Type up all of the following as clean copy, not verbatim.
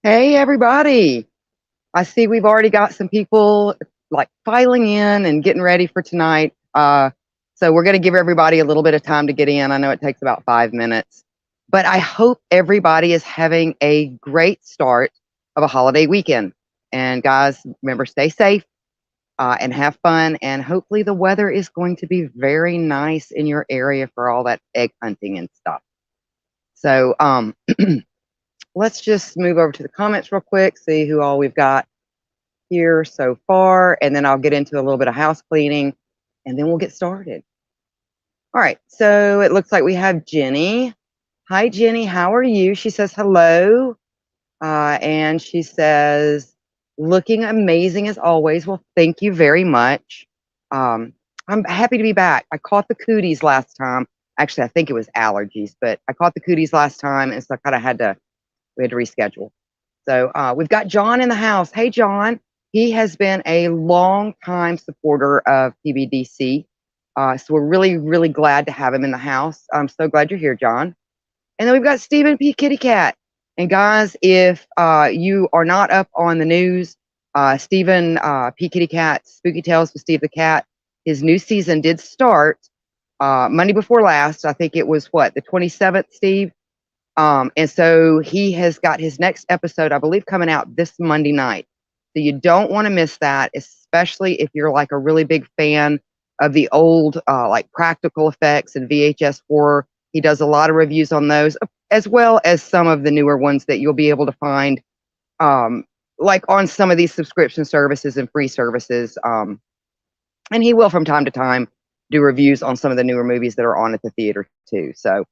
Hey, everybody. I see we've already got some people like filing in and getting ready for tonight. So we're going to give everybody a little bit of time to get in. I know it takes about 5 minutes, but I hope everybody is having a great start of a holiday weekend. And guys, remember, stay safe and have fun. And hopefully the weather is going to be very nice in your area for all that egg hunting and stuff. So, let's just move over to the comments real quick, see who all we've got here so far, and then I'll get into a little bit of house cleaning, and then we'll get started. All right, so it looks like we have Jenny. Hi, Jenny, how are you? She says hello, and she says, looking amazing as always. Well, thank you very much. Um, I'm happy to be back. I caught the cooties last time. Actually, I think it was allergies, but I caught the cooties last time, and so I kind of we had to reschedule. So we've got John in the house. Hey, John. He has been a long time supporter of PBDC. So we're really, really glad to have him in the house. I'm so glad you're here, John. And then we've got Stephen P. Kitty Cat. And guys, if you are not up on the news, Stephen P. Kitty Cat, Spooky Tales with Steve the Cat, his new season did start Monday before last. I think it was what, the 27th, Steve? And so he has got his next episode, I believe, coming out this Monday night. So you don't want to miss that, especially if you're like a really big fan of the old, like practical effects and VHS horror. He does a lot of reviews on those, as well as some of the newer ones that you'll be able to find, like on some of these subscription services and free services. And he will, from time to time, do reviews on some of the newer movies that are on at the theater too. So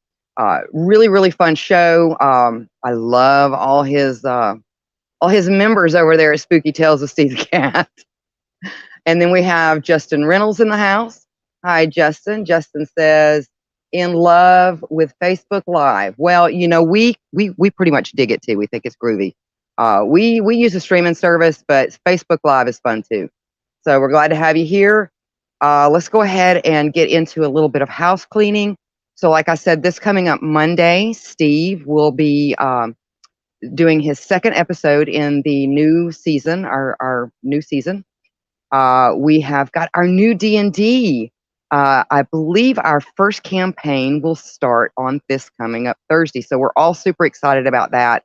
really, really fun show. I love all his members over there at Spooky Tales of Steve the Cat. And then we have Justin Reynolds in the house. Hi, Justin. Justin says, in love with Facebook Live. Well, you know, we pretty much dig it too. We think it's groovy. We use a streaming service, but Facebook Live is fun too. So we're glad to have you here. Let's go ahead and get into a little bit of house cleaning. So like I said, this coming up Monday, Steve will be doing his second episode in the new season, our new season. We have got our new D&D. I believe our first campaign will start on this coming up Thursday. So we're all super excited about that.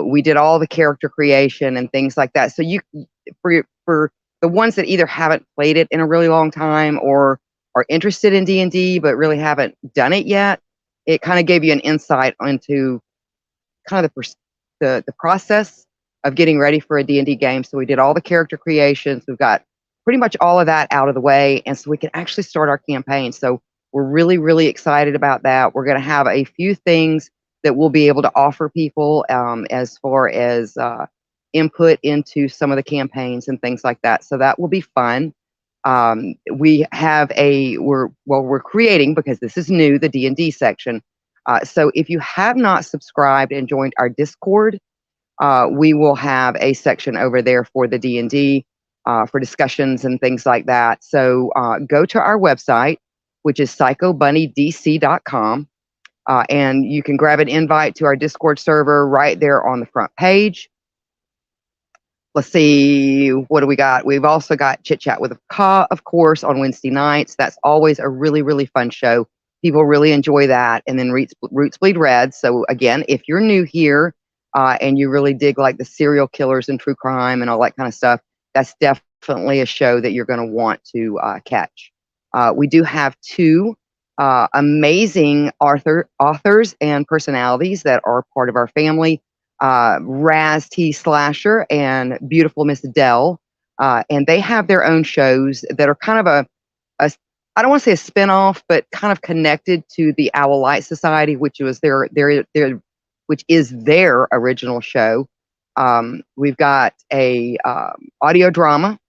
We did all the character creation and things like that. So for the ones that either haven't played it in a really long time or are interested in D&D but really haven't done it yet, it kind of gave you an insight into kind of the process of getting ready for a D&D game. So we did all the character creations. We've got pretty much all of that out of the way, and so we can actually start our campaign. So we're really, really excited about that. We're going to have a few things that we'll be able to offer people as far as input into some of the campaigns and things like that. So that will be fun. We have we're creating, because this is new, the D&D section. So if you have not subscribed and joined our Discord, we will have a section over there for the D&D, for discussions and things like that. So go to our website, which is psychobunnydc.com, and you can grab an invite to our Discord server right there on the front page. Let's see, what do we got? We've also got Chit Chat with a Ka, of course, on Wednesday nights. That's always a really, really fun show. People really enjoy that. And then Roots Bleed Red. So again, if you're new here and you really dig like the serial killers and true crime and all that kind of stuff, that's definitely a show that you're going to want to catch. We do have two amazing authors and personalities that are part of our family. Raz T. Slasher and Beautiful Miss Dell. And they have their own shows that are kind of a I don't want to say a spinoff, but kind of connected to the Owl Light Society, which was which is their original show. We've got a audio drama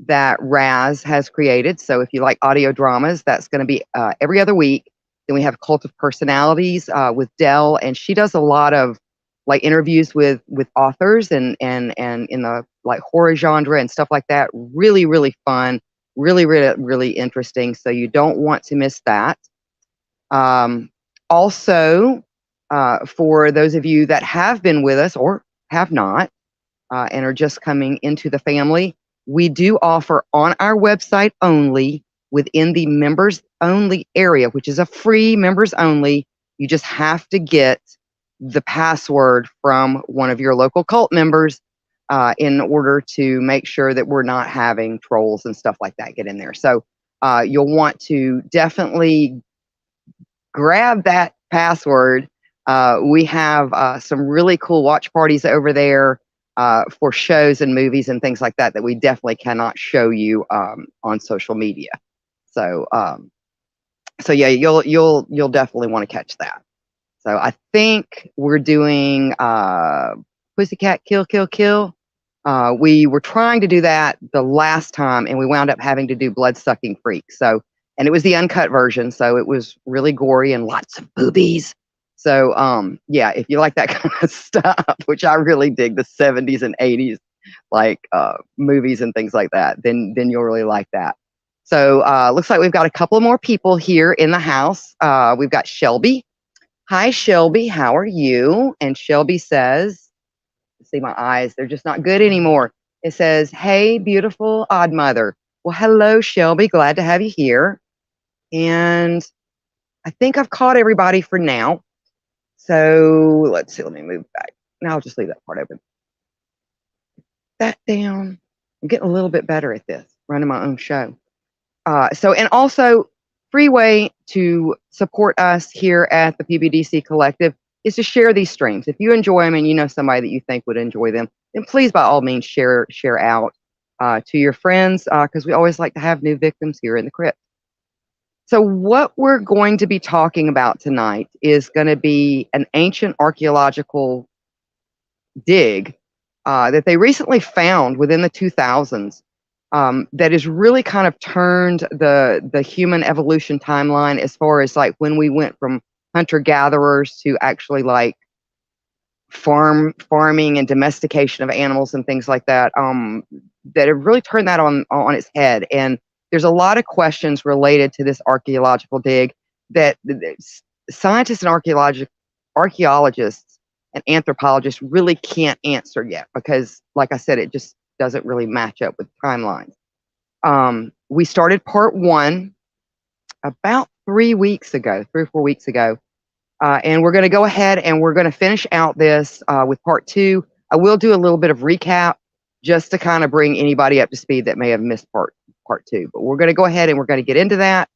that Raz has created. So if you like audio dramas, that's going to be every other week. Then we have Cult of Personalities with Dell, and she does a lot of like interviews with authors and in the like horror genre and stuff like that. Really, really fun. Really, really, really interesting. So you don't want to miss that. Also, for those of you that have been with us or have not and are just coming into the family, we do offer on our website only, within the members only area, which is a free members only. You just have to get the password from one of your local cult members in order to make sure that we're not having trolls and stuff like that get in there. So you'll want to definitely grab that password. We have some really cool watch parties over there for shows and movies and things like that that we definitely cannot show you on social media. So so yeah, you'll definitely want to catch that. So I think we're doing Pussycat Kill Kill Kill. We were trying to do that the last time, and we wound up having to do Blood Sucking Freak. So, and it was the uncut version, so it was really gory and lots of boobies. So, yeah, if you like that kind of stuff, which I really dig, the 70s and 80s, like movies and things like that, then you'll really like that. So, looks like we've got a couple more people here in the house. We've got Shelby. Hi, Shelby. How are you? And Shelby says, see my eyes, they're just not good anymore. It says, hey, beautiful odd mother. Well, hello, Shelby. Glad to have you here. And I think I've caught everybody for now. So let's see. Let me move back. Now I'll just leave that part open. That down. I'm getting a little bit better at this, running my own show. And also, free way to support us here at the PBDC Collective is to share these streams. If you enjoy them and you know somebody that you think would enjoy them, then please, by all means, share out to your friends, because we always like to have new victims here in the crypt. So what we're going to be talking about tonight is going to be an ancient archaeological dig that they recently found within the 2000s. That has really kind of turned the human evolution timeline as far as like when we went from hunter-gatherers to actually like farming and domestication of animals and things like that, that have really turned that on its head. And there's a lot of questions related to this archaeological dig that scientists and archaeologists and anthropologists really can't answer yet, because like I said, it just doesn't really match up with timelines. We started part one about 3 weeks ago, 3 or 4 weeks ago. And we're going to go ahead and we're going to finish out this with part two. I will do a little bit of recap just to kind of bring anybody up to speed that may have missed part two. But we're going to go ahead and we're going to get into that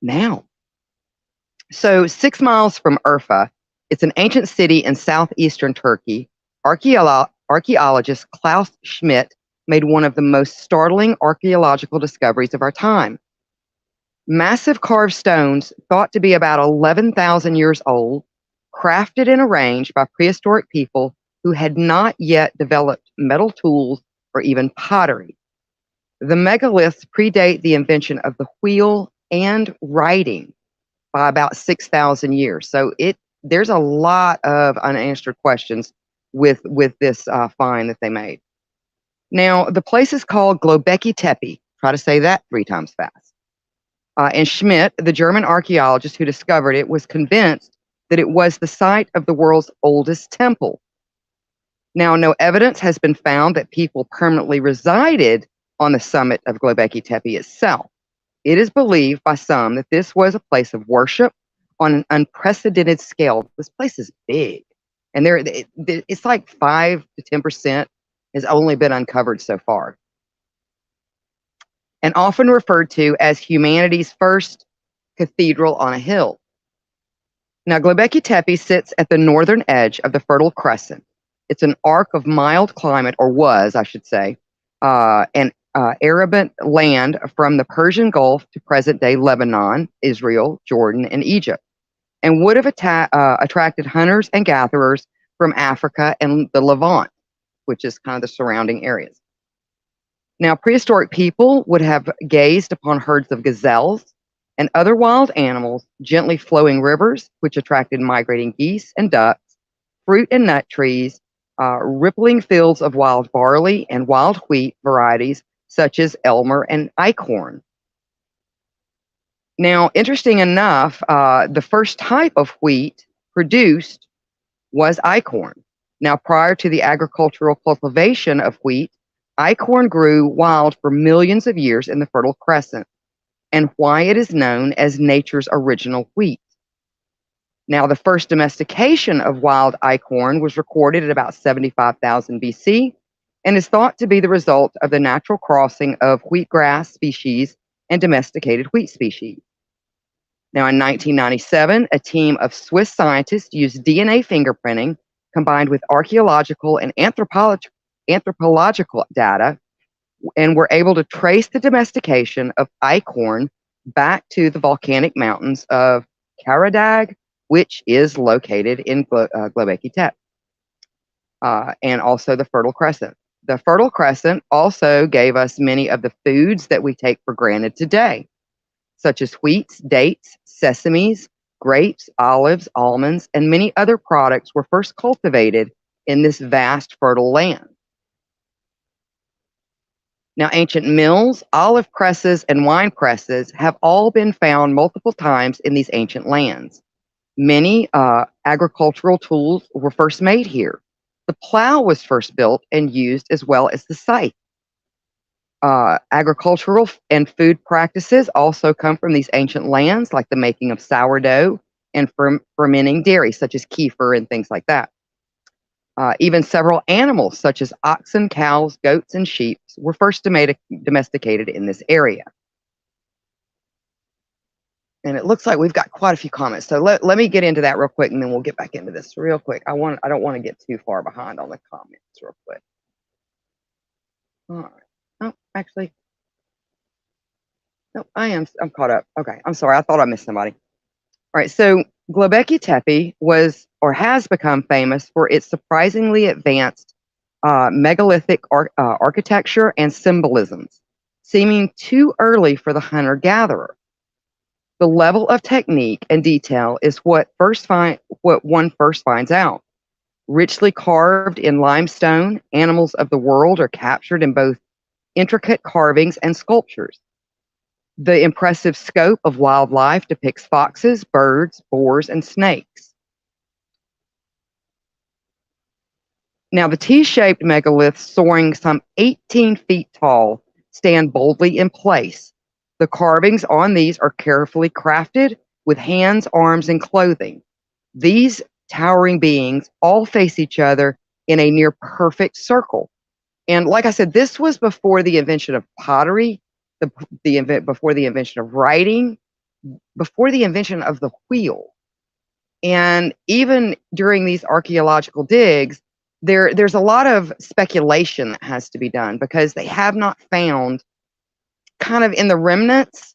now. So 6 miles from Urfa, it's an ancient city in southeastern Turkey. Archaeologist Klaus Schmidt made one of the most startling archaeological discoveries of our time. Massive carved stones, thought to be about 11,000 years old, crafted and arranged by prehistoric people who had not yet developed metal tools or even pottery. The megaliths predate the invention of the wheel and writing by about 6,000 years. So there's a lot of unanswered questions with this find that they made. Now, the place is called Göbekli Tepe. Try to say that 3 times fast. And Schmidt, the German archaeologist who discovered it, was convinced that it was the site of the world's oldest temple. Now, no evidence has been found that people permanently resided on the summit of Göbekli Tepe itself. It is believed by some that this was a place of worship on an unprecedented scale. This place is big. And it's like 5 to 10% has only been uncovered so far. And often referred to as humanity's first cathedral on a hill. Now, Göbekli Tepe sits at the northern edge of the Fertile Crescent. It's an arc of mild climate, or was, I should say, an Arab land from the Persian Gulf to present-day Lebanon, Israel, Jordan, and Egypt, and would have attracted hunters and gatherers from Africa and the Levant, which is kind of the surrounding areas. Now, prehistoric people would have gazed upon herds of gazelles and other wild animals, gently flowing rivers, which attracted migrating geese and ducks, fruit and nut trees, rippling fields of wild barley and wild wheat varieties, such as Elmer and Eichhorn. Now, interesting enough, the first type of wheat produced was Eichhorn. Now, prior to the agricultural cultivation of wheat, eichhorn grew wild for millions of years in the Fertile Crescent, and why it is known as nature's original wheat. Now, the first domestication of wild eichhorn was recorded at about 75,000 BC and is thought to be the result of the natural crossing of wheatgrass species and domesticated wheat species. Now, in 1997, a team of Swiss scientists used DNA fingerprinting combined with archaeological and anthropological data and were able to trace the domestication of eichhorn back to the volcanic mountains of Karadag, which is located in Göbekli Tepe, and also the Fertile Crescent. The Fertile Crescent also gave us many of the foods that we take for granted today, such as wheat, dates, sesames, grapes, olives, almonds, and many other products were first cultivated in this vast fertile land. Now, ancient mills, olive presses, and wine presses have all been found multiple times in these ancient lands. Many agricultural tools were first made here. The plow was first built and used as well as the scythe. Agricultural and food practices also come from these ancient lands, like the making of sourdough and fermenting dairy, such as kefir and things like that. Even several animals, such as oxen, cows, goats, and sheep, were first domesticated in this area. And it looks like we've got quite a few comments. So let me get into that real quick, and then we'll get back into this real quick. I don't want to get too far behind on the comments real quick. All right. Oh, actually, no, I'm caught up. Okay, I'm sorry. I thought I missed somebody. All right. So Göbekli Tepe was or has become famous for its surprisingly advanced megalithic architecture and symbolisms, seeming too early for the hunter-gatherer. The level of technique and detail is what one first finds out. Richly carved in limestone, animals of the world are captured in both intricate carvings and sculptures. The impressive scope of wildlife depicts foxes, birds, boars, and snakes. Now, the T-shaped megaliths, soaring some 18 feet tall, stand boldly in place. The carvings on these are carefully crafted with hands, arms, and clothing. These towering beings all face each other in a near perfect circle. And like I said, this was before the invention of pottery, before the invention of writing, before the invention of the wheel. And even during these archaeological digs, there's a lot of speculation that has to be done because they have not found, kind of in the remnants,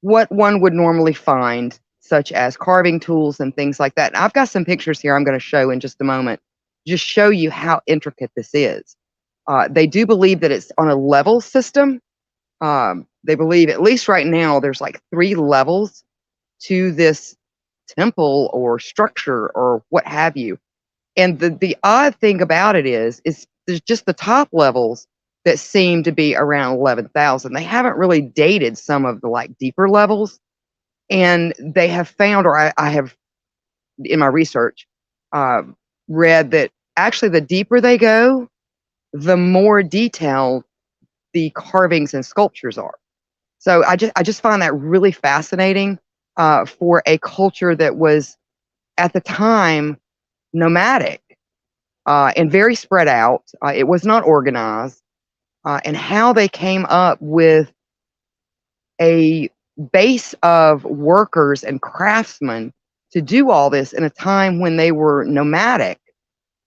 what one would normally find, such as carving tools and things like that. And I've got some pictures here I'm going to show in just a moment, just show you how intricate this is. They do believe that it's on a level system. They believe, at least right now, there's like 3 levels to this temple or structure or what have you. And the odd thing about it is there's just the top levels that seem to be around 11,000. They haven't really dated some of the like deeper levels. And they have found, or I have in my research, read that actually the deeper they go, the more detailed the carvings and sculptures are. So I just find that really fascinating for a culture that was at the time nomadic and very spread out. It was not organized. And how they came up with a base of workers and craftsmen to do all this in a time when they were nomadic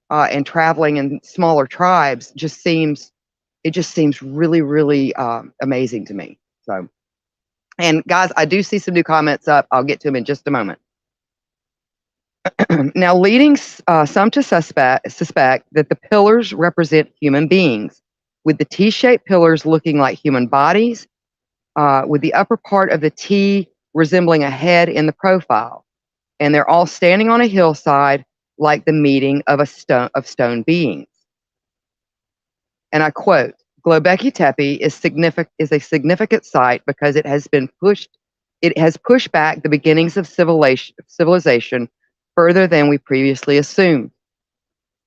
and traveling in smaller tribes just seems really, really amazing to me. So, and guys, I do see some new comments up. I'll get to them in just a moment. Now, leading some to suspect that the pillars represent human beings, with the T-shaped pillars looking like human bodies, with the upper part of the T resembling a head in the profile. And they're all standing on a hillside like the meeting of stone beings. And I quote, Göbekli Tepe is a significant site because it has pushed back the beginnings of civilization further than we previously assumed.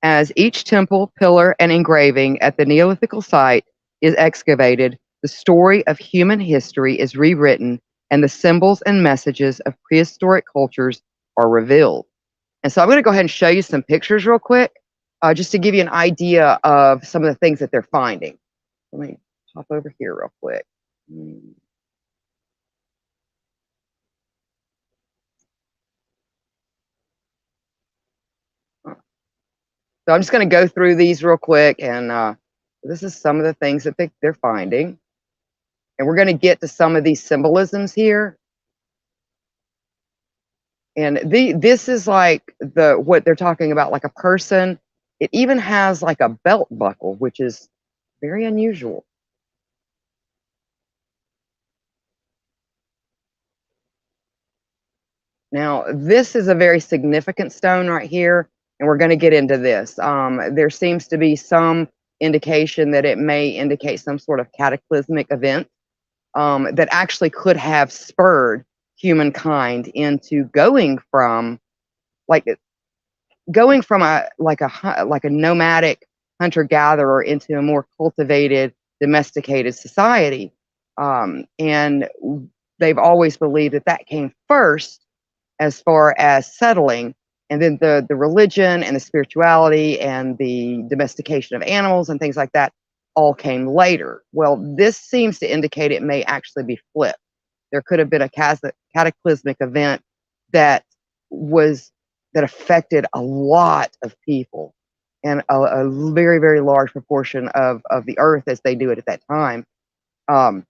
As each temple, pillar, and engraving at the Neolithic site is excavated, the story of human history is rewritten and the symbols and messages of prehistoric cultures are revealed. And so I'm going to go ahead and show you some pictures real quick, just to give you an idea of some of the things that they're finding. Let me hop over here real quick. So I'm just going to go through these real quick, and this is some of the things that they're finding. And we're going to get to some of these symbolisms here. And this is like what they're talking about, like a person. It even has like a belt buckle, which is very unusual. Now, this is a very significant stone right here, and we're going to get into this. There seems to be some indication that it may indicate some sort of cataclysmic event that actually could have spurred humankind into going from a nomadic hunter-gatherer into a more cultivated, domesticated society. And they've always believed that that came first as far as settling, and then the religion and the spirituality and the domestication of animals and things like that all came later. Well, this seems to indicate it may actually be flipped. There could have been a cataclysmic event that affected a lot of people and a very, very large proportion of the earth as they do it at that time. And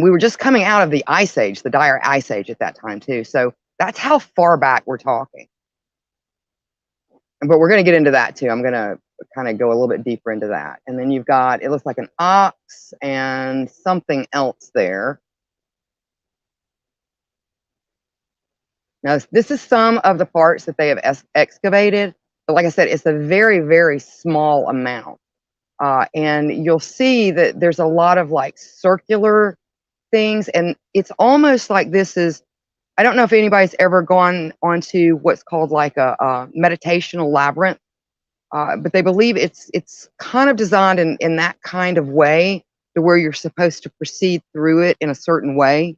we were just coming out of the Ice Age, the dire Ice Age at that time too. So that's how far back we're talking. But we're going to get into that too. I'm going to kind of go a little bit deeper into that. And then you've got, it looks like an ox and something else there. Now, this is some of the parts that they have excavated. But like I said, it's a very, very small amount. And you'll see that there's a lot of like circular things. And it's almost like this is, I don't know if anybody's ever gone onto what's called like a meditational labyrinth. But they believe it's kind of designed in that kind of way to where you're supposed to proceed through it in a certain way.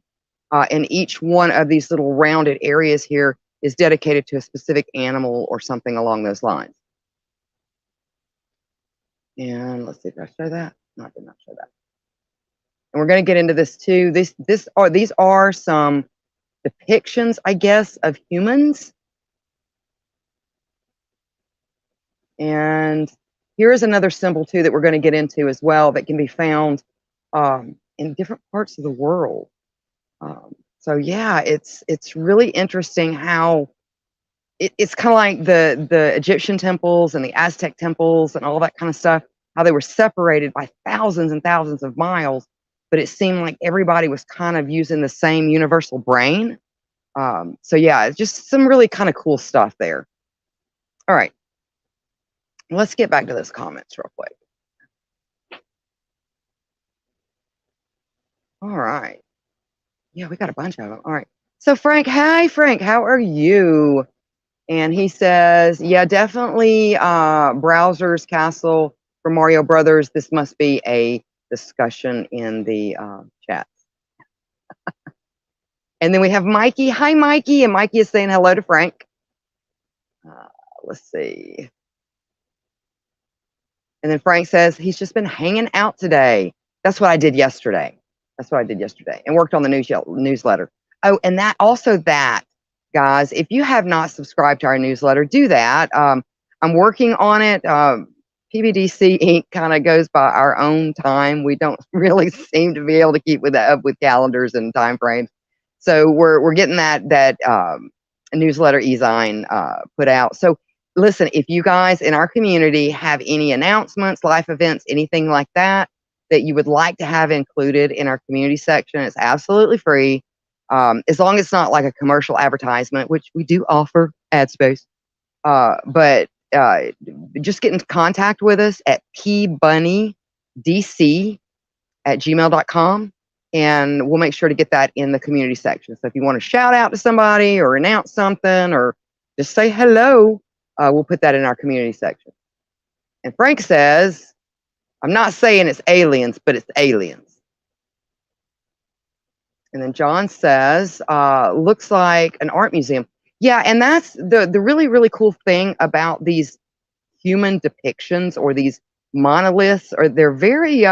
And each one of these little rounded areas here is dedicated to a specific animal or something along those lines. And let's see if I show that. No, I did not show that. And we're going to get into this too. These are some depictions, I guess, of humans. And here's another symbol too that we're going to get into as well that can be found in different parts of the world. So yeah, it's really interesting how it's kind of like the Egyptian temples and the Aztec temples and all that kind of stuff, how they were separated by thousands and thousands of miles, but it seemed like everybody was kind of using the same universal brain. So yeah, it's just some really kind of cool stuff there. All right. Let's get back to those comments real quick. All right. Yeah, we got a bunch of them. All right. So Frank, hi Frank, how are you? And he says, yeah, definitely Browser's Castle for Mario Brothers. This must be a discussion in the chat. And then we have Mikey. Hi, Mikey. And Mikey is saying hello to Frank. Let's see. And then Frank says, he's just been hanging out today. That's what I did yesterday. And worked on the newsletter. Oh, and that, guys, if you have not subscribed to our newsletter, do that. I'm working on it. PBDC Inc. kind of goes by our own time. We don't really seem to be able to keep up with calendars and time frames. So we're getting that newsletter e-sign put out. So listen, if you guys in our community have any announcements, life events, anything like that you would like to have included in our community section, it's absolutely free. As long as it's not like a commercial advertisement, which we do offer ad space. But just get in contact with us at pbunnydc@gmail.com, and we'll make sure to get that in the community section. So if you want to shout out to somebody or announce something or just say hello, We'll put that in our community section. And Frank says, I'm not saying it's aliens, but it's aliens. And then John says, looks like an art museum. Yeah, and that's the really, really cool thing about these human depictions or these monoliths, or they're very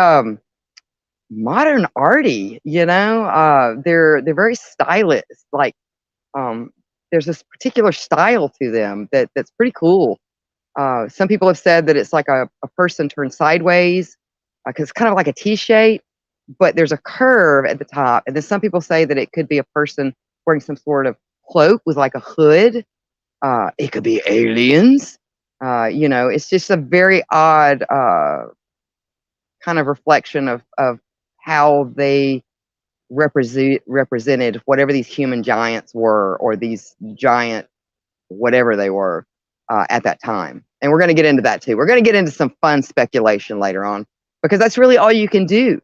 modern arty, you know. They're very stylish. Like there's this particular style to them that's pretty cool. Some people have said that it's like a person turned sideways because it's kind of like a T shape, but there's a curve at the top. And then some people say that it could be a person wearing some sort of cloak with like a hood. It could be aliens. You know, it's just a very odd kind of reflection of how they represented whatever these human giants were, or these giant whatever they were at that time. And we're going to get into that too. We're going to get into some fun speculation later on, because that's really all you can do.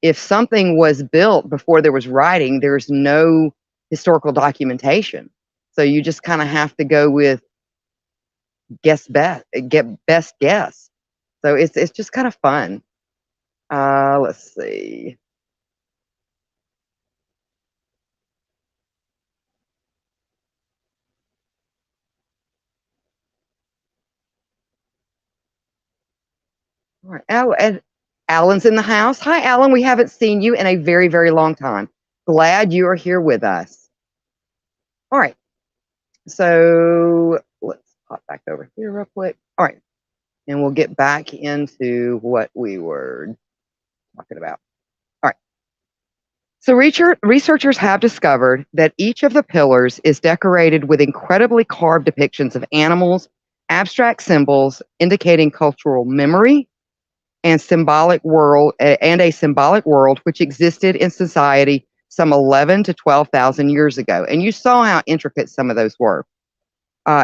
If something was built before there was writing, there's no historical documentation. So you just kind of have to go with get best guess. So it's just kind of fun. Let's see. All right. And Alan's in the house. Hi, Alan. We haven't seen you in a very, very long time. Glad you are here with us. All right. So let's pop back over here real quick. All right. And we'll get back into what we were talking about. All right. So researchers have discovered that each of the pillars is decorated with incredibly carved depictions of animals, abstract symbols indicating cultural memory, and a symbolic world which existed in society some 11 to 12,000 years ago. And you saw how intricate some of those were.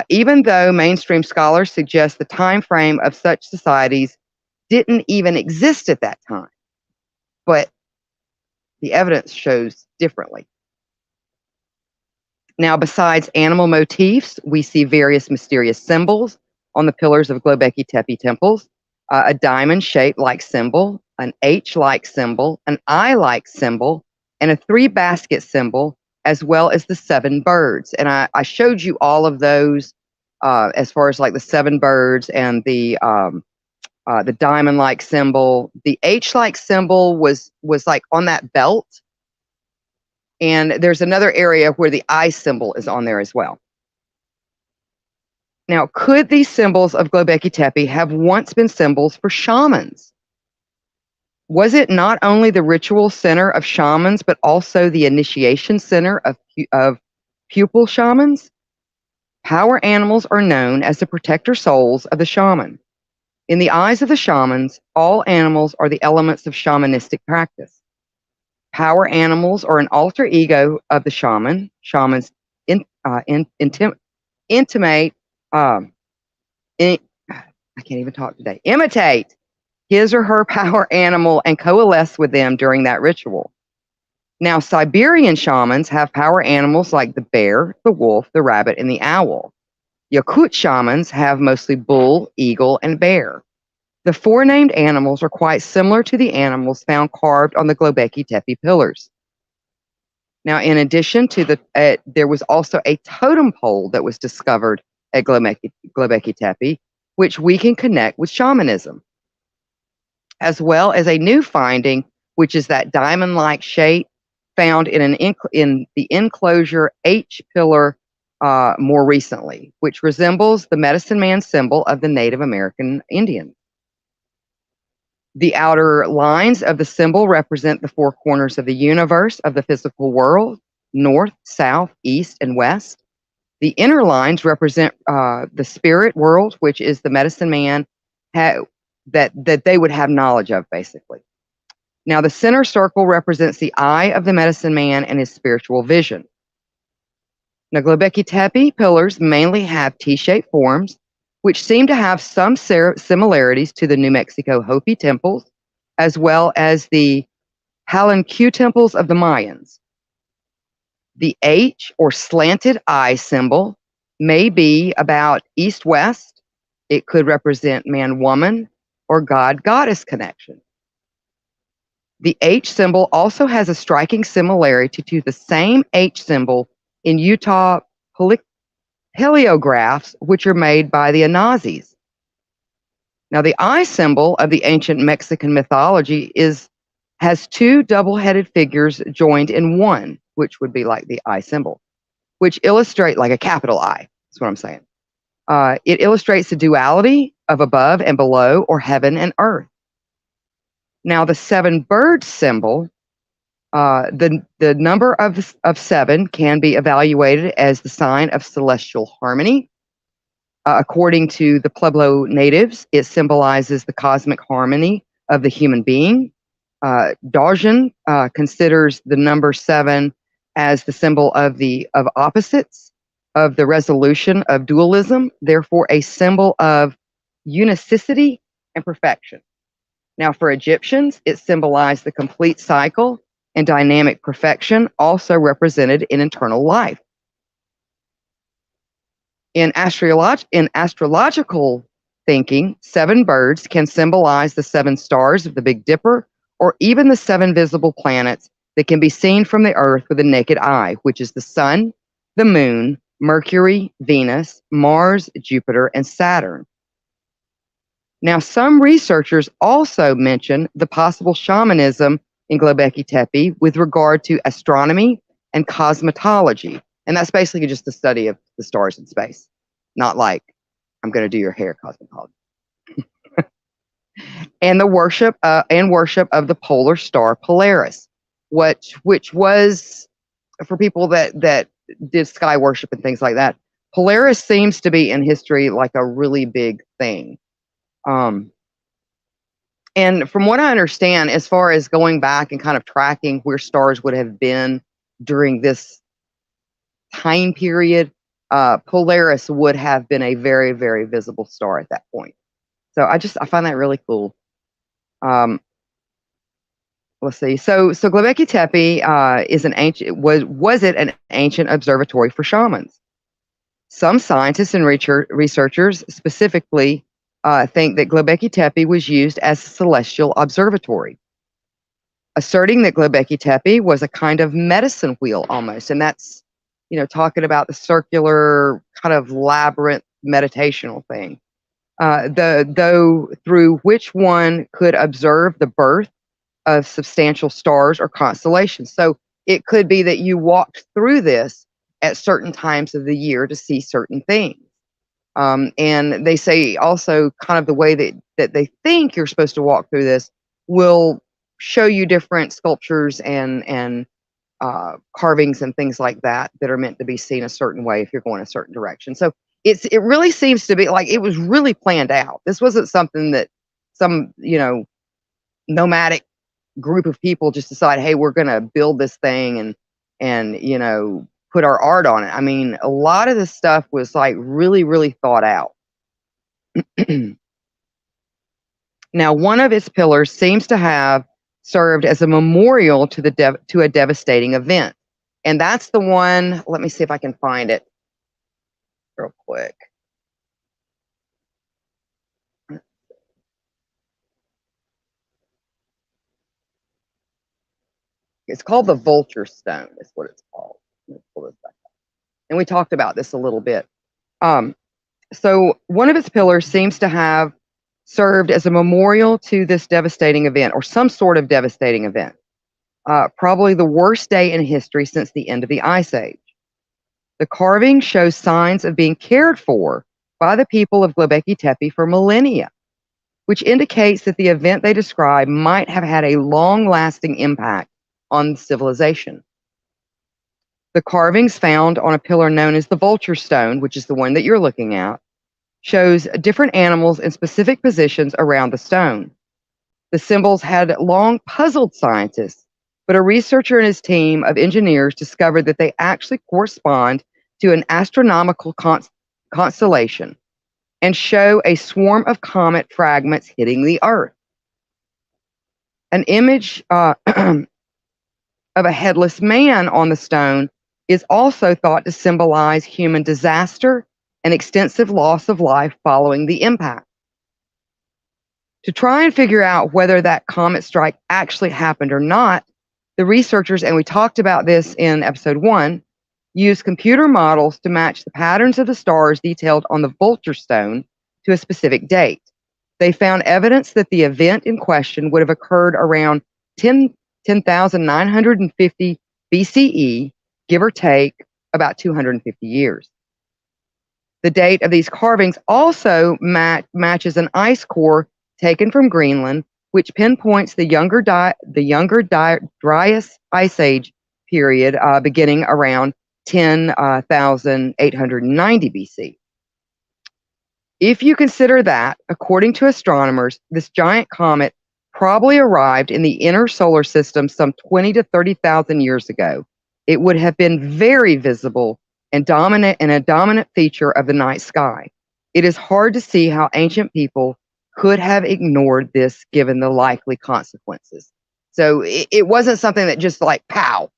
Even though mainstream scholars suggest the time frame of such societies didn't even exist at that time, but the evidence shows differently. Now, besides animal motifs, we see various mysterious symbols on the pillars of Göbekli Tepe temples. A diamond-shaped like symbol, an H-like symbol, an I-like symbol, and a three-basket symbol, as well as the 7 birds. And I showed you all of those as far as like the 7 birds and the diamond-like symbol. The H-like symbol was like on that belt. And there's another area where the I symbol is on there as well. Now, could these symbols of Göbekli Tepe have once been symbols for shamans? Was it not only the ritual center of shamans, but also the initiation center of pupil shamans? Power animals are known as the protector souls of the shaman. In the eyes of the shamans, all animals are the elements of shamanistic practice. Power animals are an alter ego of the shaman. Shamans imitate his or her power animal and coalesce with them during that ritual. Now, Siberian shamans have power animals like the bear, the wolf, the rabbit, and the owl. Yakut shamans have mostly bull, eagle, and bear. The 4 named animals are quite similar to the animals found carved on the Göbekli Tepe pillars. Now, in addition to there was also a totem pole that was discovered at Göbekli Tepe, which we can connect with shamanism, as well as a new finding, which is that diamond-like shape found in the enclosure H pillar more recently, which resembles the medicine man symbol of the Native American Indians. The outer lines of the symbol represent the 4 corners of the universe of the physical world: north, south, east, and west. The inner lines represent the spirit world, which is the medicine man that they would have knowledge of, basically. Now, the center circle represents the eye of the medicine man and his spiritual vision. Now, Göbekli Tepe pillars mainly have T-shaped forms, which seem to have some similarities to the New Mexico Hopi temples, as well as the Palenque temples of the Mayans. The H, or slanted eye symbol, may be about east-west. It could represent man-woman or God-goddess connection. The H symbol also has a striking similarity to the same H symbol in Utah heliographs, which are made by the Anazis. Now, the I symbol of the ancient Mexican mythology has two double-headed figures joined in one, which would be like the I symbol, which illustrate like a capital I. That's what I'm saying. It illustrates the duality of above and below, or heaven and earth. Now, the seven birds symbol, the number of seven can be evaluated as the sign of celestial harmony. According to the Pueblo natives, it symbolizes the cosmic harmony of the human being. Dawson considers the number seven as the symbol of opposites, of the resolution of dualism, therefore a symbol of unicity and perfection. Now, for Egyptians, it symbolized the complete cycle and dynamic perfection, also represented in eternal life. In astrological thinking, seven birds can symbolize the seven stars of the Big Dipper, or even the seven visible planets that can be seen from the Earth with the naked eye, which is the Sun, the Moon, Mercury, Venus, Mars, Jupiter, and Saturn. Now, some researchers also mention the possible shamanism in Göbekli Tepe with regard to astronomy and cosmetology. And that's basically just the study of the stars in space, not like, I'm going to do your hair cosmetology. And the worship of the polar star Polaris, which was, for people that did sky worship and things like that, Polaris seems to be in history like a really big thing. And from what I understand, as far as going back and kind of tracking where stars would have been during this time period, Polaris would have been a very, very visible star at that point. So I find that really cool. Let's see. So Göbekli Tepe was it an ancient observatory for shamans? Some scientists and researchers specifically think that Göbekli Tepe was used as a celestial observatory, asserting that Göbekli Tepe was a kind of medicine wheel almost, and that's, talking about the circular kind of labyrinth meditational thing, through which one could observe the birth of substantial stars or constellations. So it could be that you walked through this at certain times of the year to see certain things. And they say also kind of the way that they think you're supposed to walk through this will show you different sculptures and carvings and things like that are meant to be seen a certain way if you're going a certain direction. So it really seems to be like it was really planned out. This wasn't something that some, nomadic group of people just decide, hey, we're going to build this thing and put our art on it. I mean, a lot of this stuff was like really, really thought out. Now, one of its pillars seems to have served as a memorial to a devastating event. And that's the one, let me see if I can find it real quick. It's called the Vulture Stone, is what it's called. Let me pull this back up. And we talked about this a little bit. So one of its pillars seems to have served as a memorial to this devastating event, or some sort of devastating event. Probably the worst day in history since the end of the Ice Age. The carving shows signs of being cared for by the people of Göbekli Tepe for millennia, which indicates that the event they describe might have had a long-lasting impact on civilization. The carvings found on a pillar known as the Vulture Stone, which is the one that you're looking at, shows different animals in specific positions around the stone. The symbols had long puzzled scientists, but a researcher and his team of engineers discovered that they actually correspond to an astronomical constellation and show a swarm of comet fragments hitting the Earth. An image of a headless man on the stone is also thought to symbolize human disaster and extensive loss of life following the impact. To try and figure out whether that comet strike actually happened or not, the researchers, and we talked about this in episode 1, used computer models to match the patterns of the stars detailed on the vulture stone to a specific date. They found evidence that the event in question would have occurred around 10,950 BCE, give or take about 250 years. The date of these carvings also matches an ice core taken from Greenland, which pinpoints the younger Dryas Ice Age period beginning around 10,890 BC. If you consider that, according to astronomers, this giant comet probably arrived in the inner solar system some 20 to 30,000 years ago, it would have been very visible and a dominant feature of the night sky. It is hard to see how ancient people could have ignored this given the likely consequences. So it wasn't something that just like, pow.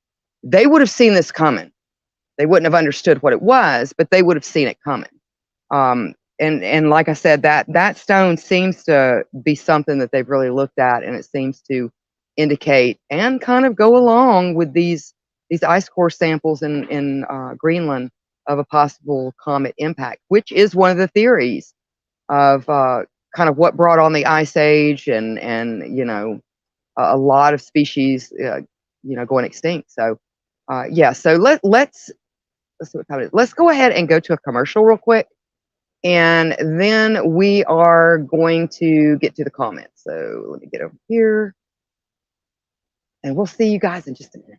They would have seen this coming. They wouldn't have understood what it was, but they would have seen it coming. And like I said, that stone seems to be something that they've really looked at, and it seems to indicate and kind of go along with these ice core samples in Greenland of a possible comet impact, which is one of the theories of kind of what brought on the ice age and a lot of species going extinct. So so let's see what time it is. Let's go ahead and go to a commercial real quick, and then we are going to get to the comments. So let me get over here, and we'll see you guys in just a minute.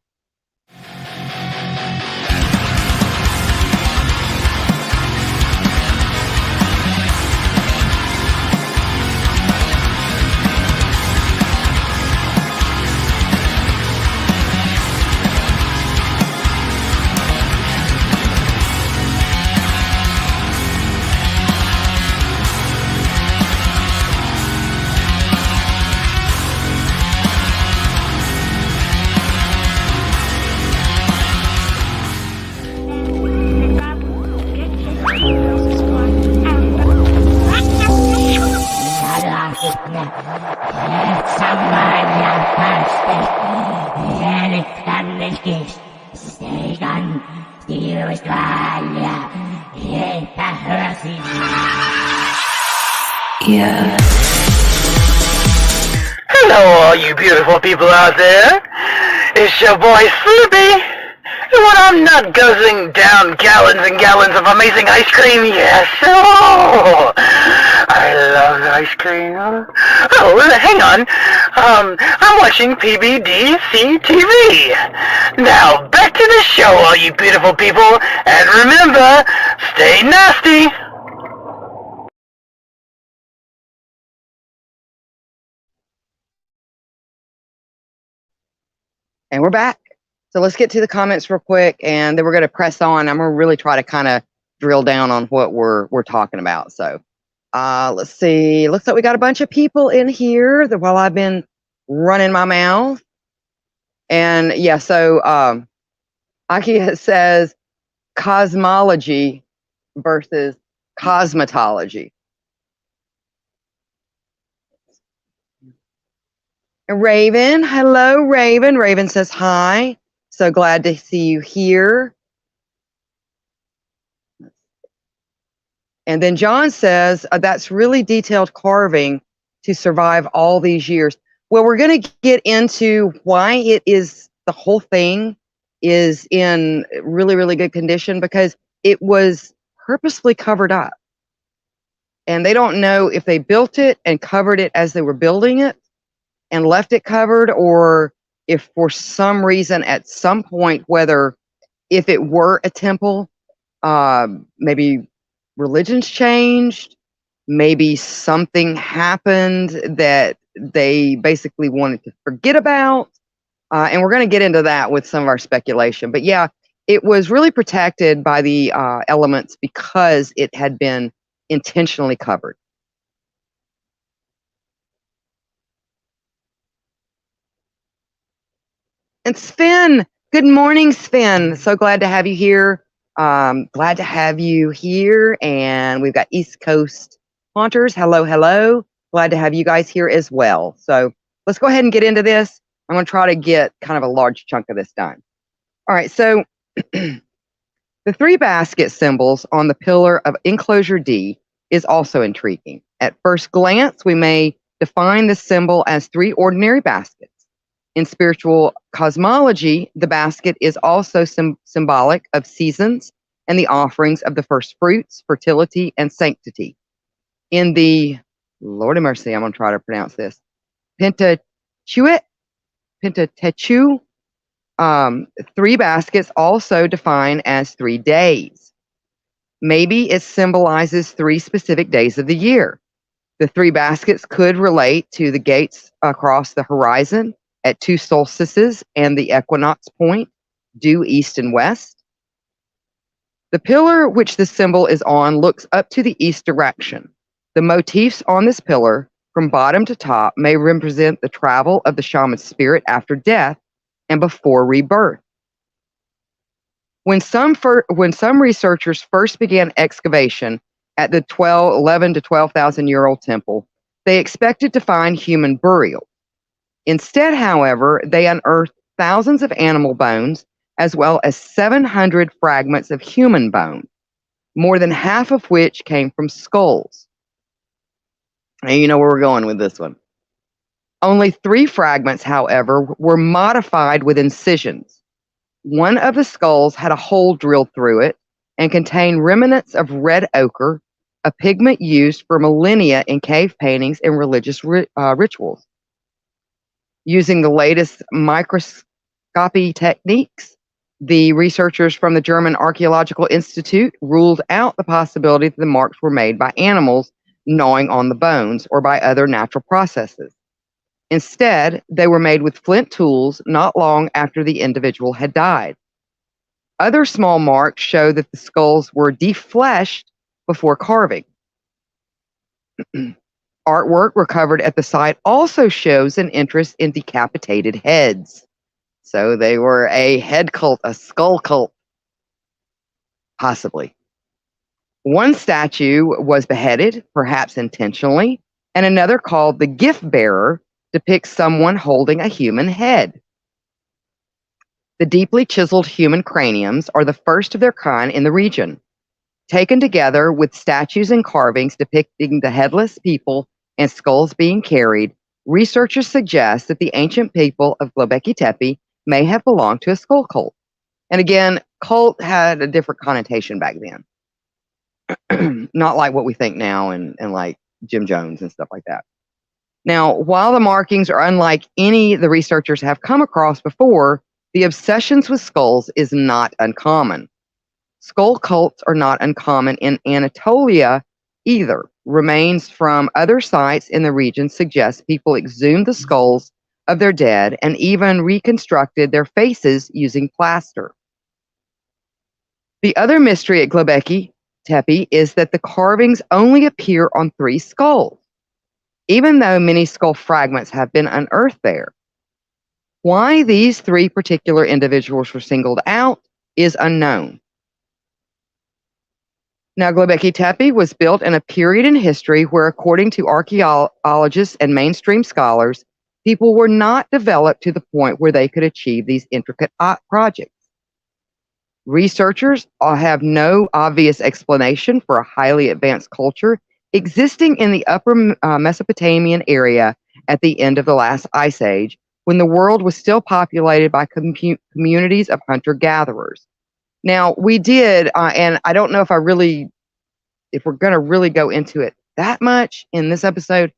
Yeah. Hello, all you beautiful people out there. It's your boy Sleepy. And when I'm not guzzling down gallons and gallons of amazing ice cream, yes, oh, I love ice cream. Oh, hang on. I'm watching PBDC TV. Now, back to the show, all you beautiful people. And remember, stay nasty. And we're back. So let's get to the comments real quick, and then we're going to press on. I'm going to really try to kind of drill down on what we're talking about. So let's see. Looks like we got a bunch of people in here while I've been running my mouth. And yeah, so Aki says cosmology versus cosmetology. Raven, hello, Raven. Raven says hi. So glad to see you here. And then John says, that's really detailed carving to survive all these years. Well, we're going to get into why it is the whole thing is in really, really good condition, because it was purposely covered up. And they don't know if they built it and covered it as they were building it and left it covered, or if for some reason at some point, whether if it were a temple, maybe religions changed, maybe something happened that they basically wanted to forget about. And we're going to get into that with some of our speculation. But yeah, it was really protected by the elements because it had been intentionally covered. And Sven, Good morning, Sven. So glad to have you here. Glad to have you here. And we've got East Coast Haunters. Hello, hello. Glad to have you guys here as well. So let's go ahead and get into this. I'm going to try to get kind of a large chunk of this done. All right. So the three basket symbols on the pillar of enclosure D is also intriguing. At first glance, we may define the symbol as three ordinary baskets. In spiritual cosmology, the basket is also symbolic of seasons and the offerings of the first fruits, fertility, and sanctity. In the, Lord have mercy, I'm going to try to pronounce this, Pentateuch, three baskets also define as 3 days. Maybe it symbolizes 3 specific days of the year. The 3 baskets could relate to the gates across the horizon at 2 solstices and the equinox point, due east and west. The pillar which the symbol is on looks up to the east direction. The motifs on this pillar, from bottom to top, may represent the travel of the shaman's spirit after death and before rebirth. When some researchers first began excavation at the 11 to 12,000 year old temple, they expected to find human burial. Instead, however, they unearthed thousands of animal bones as well as 700 fragments of human bone, more than half of which came from skulls. And you know where we're going with this one. Only 3 fragments, however, were modified with incisions. One of the skulls had a hole drilled through it and contained remnants of red ochre, a pigment used for millennia in cave paintings and religious rituals. Using the latest microscopy techniques, the researchers from the German Archaeological Institute ruled out the possibility that the marks were made by animals gnawing on the bones or by other natural processes. Instead, they were made with flint tools not long after the individual had died. Other small marks show that the skulls were defleshed before carving. Artwork recovered at the site also shows an interest in decapitated heads. So they were a head cult, a skull cult, possibly. One statue was beheaded, perhaps intentionally, and another, called the gift bearer, depicts someone holding a human head. The deeply chiseled human craniums are the first of their kind in the region. Taken together with statues and carvings depicting the headless people and skulls being carried, researchers suggest that the ancient people of Göbekli Tepe may have belonged to a skull cult. And again, cult had a different connotation back then. Not like what we think now and like Jim Jones and stuff like that. Now, while the markings are unlike any the researchers have come across before, the obsessions with skulls is not uncommon. Skull cults are not uncommon in Anatolia either. Remains from other sites in the region suggest people exhumed the skulls of their dead and even reconstructed their faces using plaster. The other mystery at Göbekli Tepe is that the carvings only appear on 3 skulls, even though many skull fragments have been unearthed there. Why these 3 particular individuals were singled out is unknown. Now, Göbekli Tepe was built in a period in history where, according to archaeologists and mainstream scholars, people were not developed to the point where they could achieve these intricate projects. Researchers have no obvious explanation for a highly advanced culture existing in the upper Mesopotamian area at the end of the last ice age, when the world was still populated by communities of hunter-gatherers. Now, we did, and I don't know if we're going to really go into it that much in this episode,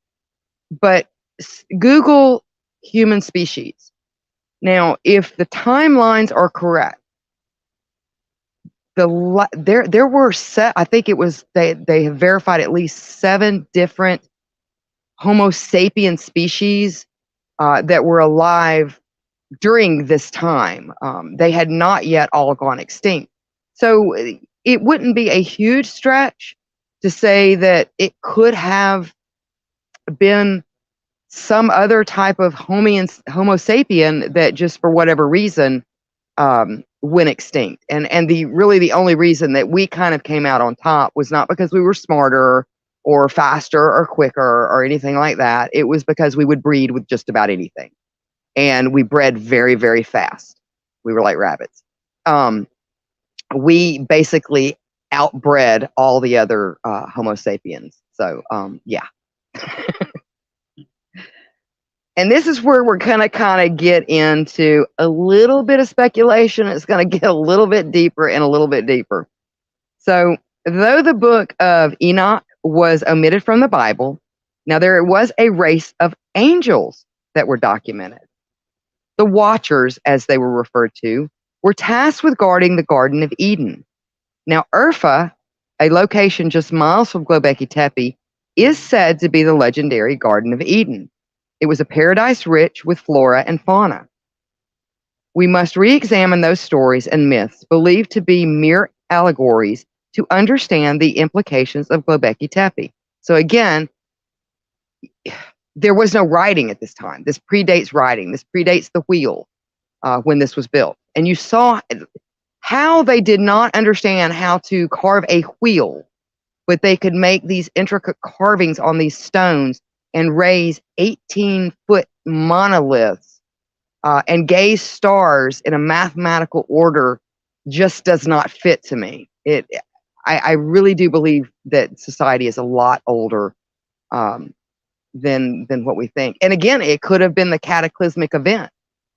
but Google human species. Now, if the timelines are correct, there were I think it was, they have verified at least 7 different Homo sapien species that were alive during this time. They had not yet all gone extinct. So it wouldn't be a huge stretch to say that it could have been some other type of Homo sapien that just for whatever reason went extinct. And the only reason that we kind of came out on top was not because we were smarter or faster or quicker or anything like that. It was because we would breed with just about anything. And we bred very, very fast. We were like rabbits. We basically outbred all the other Homo sapiens. So, yeah. And this is where we're going to kind of get into a little bit of speculation. It's going to get a little bit deeper and a little bit deeper. So, though the book of Enoch was omitted from the Bible, now there was a race of angels that were documented. The Watchers, as they were referred to, were tasked with guarding the Garden of Eden. Now, Urfa, a location just miles from Göbekli Tepe, is said to be the legendary Garden of Eden. It was a paradise rich with flora and fauna. We must re-examine those stories and myths believed to be mere allegories to understand the implications of Göbekli Tepe. So again, there was no writing at this time. This predates writing. This predates the wheel when this was built. And you saw how they did not understand how to carve a wheel, but they could make these intricate carvings on these stones and raise 18-foot monoliths and gaze stars in a mathematical order just does not fit to me. I really do believe that society is a lot older than what we think. And again, it could have been the cataclysmic event.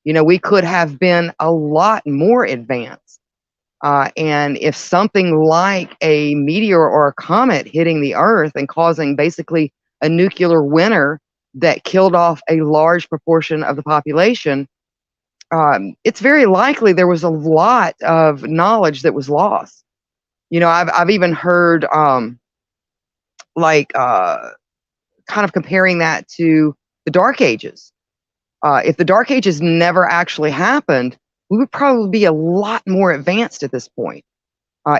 You know, we could have been a lot more advanced. And if something like a meteor or a comet hitting the Earth and causing basically a nuclear winter that killed off a large proportion of the population, it's very likely there was a lot of knowledge that was lost. You know, I've even heard kind of comparing that to the Dark Ages. If the Dark Ages never actually happened, we would probably be a lot more advanced at this point.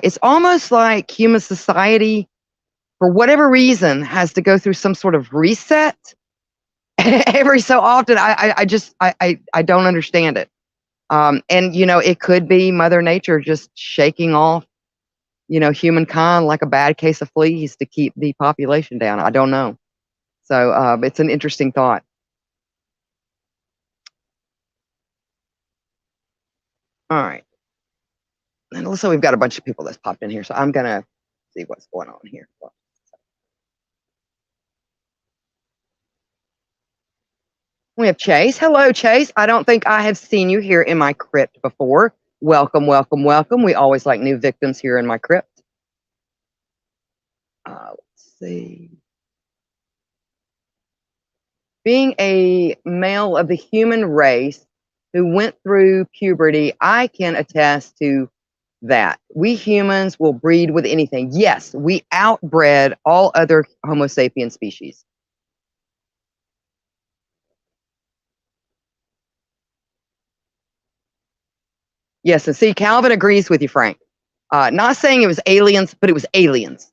It's almost like human society, for whatever reason, has to go through some sort of reset every so often. I don't understand it. And, you know, it could be Mother Nature just shaking off, you know, humankind like a bad case of fleas to keep the population down. I don't know. So it's an interesting thought. All right. And also we've got a bunch of people that's popped in here, so I'm going to see what's going on here. We have Chase. Hello, Chase. I don't think I have seen you here in my crypt before. Welcome, welcome, welcome. We always like new victims here in my crypt. Let's see. Being a male of the human race who went through puberty, I can attest to that. We humans will breed with anything. Yes, we outbred all other Homo sapien species. Yes, and see, Calvin agrees with you, Frank. Not saying it was aliens, but it was aliens.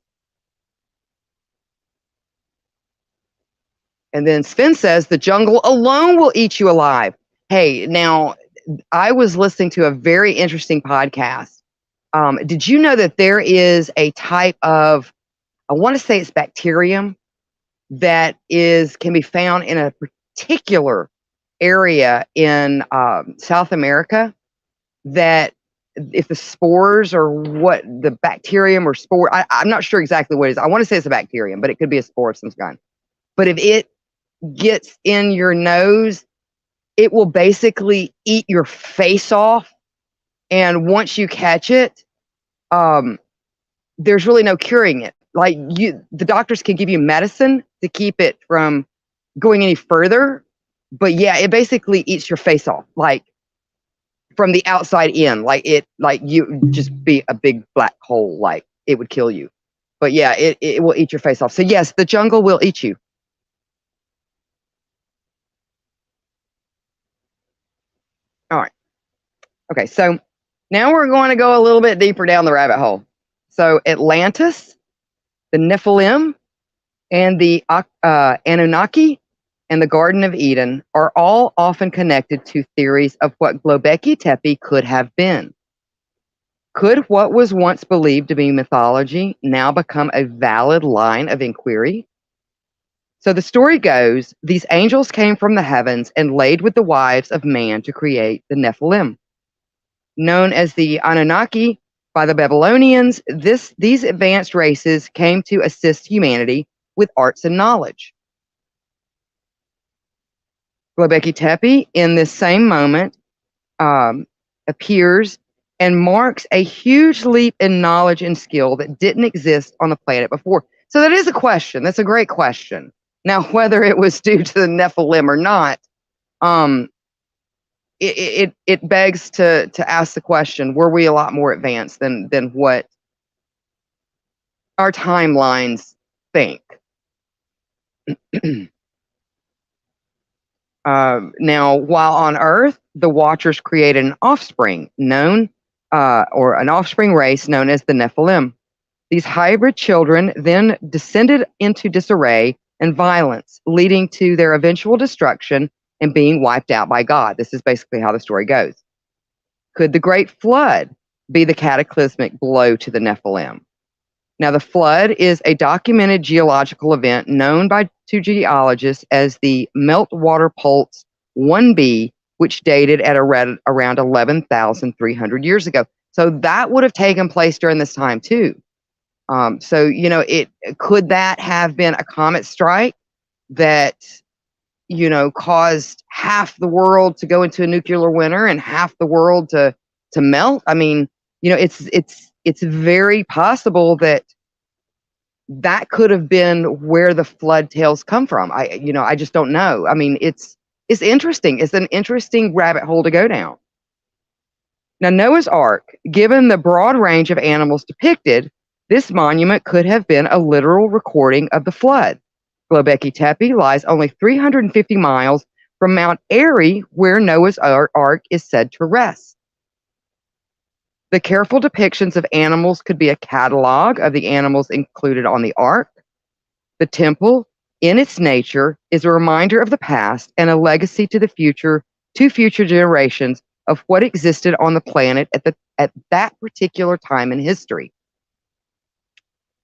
And then Sven says, the jungle alone will eat you alive. Hey, now, I was listening to a very interesting podcast. Did you know that there is a type of, I want to say it's bacterium, that can be found in a particular area in South America, that if the spores or what the bacterium or spore, I'm not sure exactly what it is. I want to say it's a bacterium, but it could be a spore of some kind. But if it gets in your nose, it will basically eat your face off. And once you catch it, there's really no curing it. Like the doctors can give you medicine to keep it from going any further. But yeah, it basically eats your face off, like from the outside in, like you just be a big black hole, like it would kill you. But yeah, it will eat your face off. So yes, the jungle will eat you. All right. Okay, so now we're going to go a little bit deeper down the rabbit hole. So Atlantis, the Nephilim, and the Anunnaki and the Garden of Eden are all often connected to theories of what Göbekli Tepe could have been. Could what was once believed to be mythology now become a valid line of inquiry? So the story goes, these angels came from the heavens and laid with the wives of man to create the Nephilim. Known as the Anunnaki by the Babylonians, these advanced races came to assist humanity with arts and knowledge. Göbekli Tepe, in this same moment, appears and marks a huge leap in knowledge and skill that didn't exist on the planet before. So that is a question. That's a great question. Now, whether it was due to the Nephilim or not, it begs to ask the question: were we a lot more advanced than what our timelines think? Now, while on Earth, the Watchers created an offspring or an offspring race known as the Nephilim. These hybrid children then descended into disarray and violence, leading to their eventual destruction and being wiped out by God. This is basically how the story goes. Could the Great Flood be the cataclysmic blow to the Nephilim? Now, the flood is a documented geological event known to geologists as the Meltwater Pulse 1b, which dated at around 11,300 years ago. So that would have taken place during this time too. So could that have been a comet strike that caused half the world to go into a nuclear winter and half the world to melt? I mean, it's very possible that could have been where the flood tales come from. I just don't know. I mean, it's interesting. It's an interesting rabbit hole to go down. Now, Noah's Ark, given the broad range of animals depicted, this monument could have been a literal recording of the flood. Göbekli Tepe lies only 350 miles from Mount Airy, where Noah's Ark is said to rest. The careful depictions of animals could be a catalog of the animals included on the ark. The temple, in its nature, is a reminder of the past and a legacy to future generations of what existed on the planet at that particular time in history.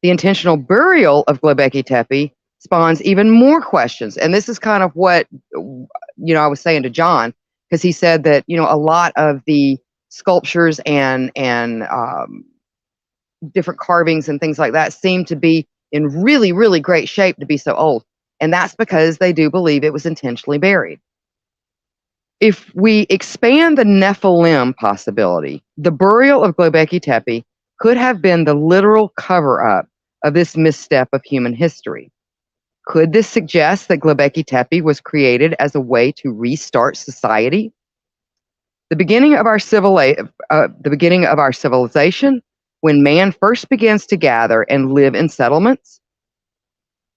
The intentional burial of Göbekli Tepe spawns even more questions, and this is kind of what I was saying to John, because he said that a lot of the sculptures and different carvings and things like that seem to be in really, really great shape to be so old. And that's because they do believe it was intentionally buried. If we expand the Nephilim possibility, the burial of Göbekli Tepe could have been the literal cover-up of this misstep of human history. Could this suggest that Göbekli Tepe was created as a way to restart society? The beginning of our civilization, when man first begins to gather and live in settlements,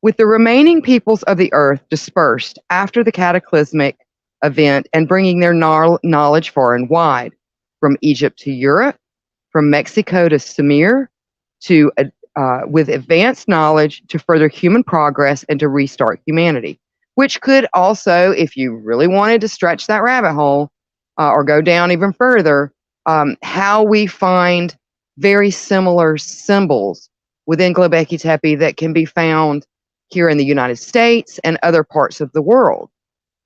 with the remaining peoples of the earth dispersed after the cataclysmic event and bringing their knowledge far and wide, from Egypt to Europe, from Mexico to Sumer, with advanced knowledge to further human progress and to restart humanity, which could also, if you really wanted to stretch that rabbit hole or go down even further, how we find very similar symbols within Göbekli Tepe that can be found here in the United States and other parts of the world.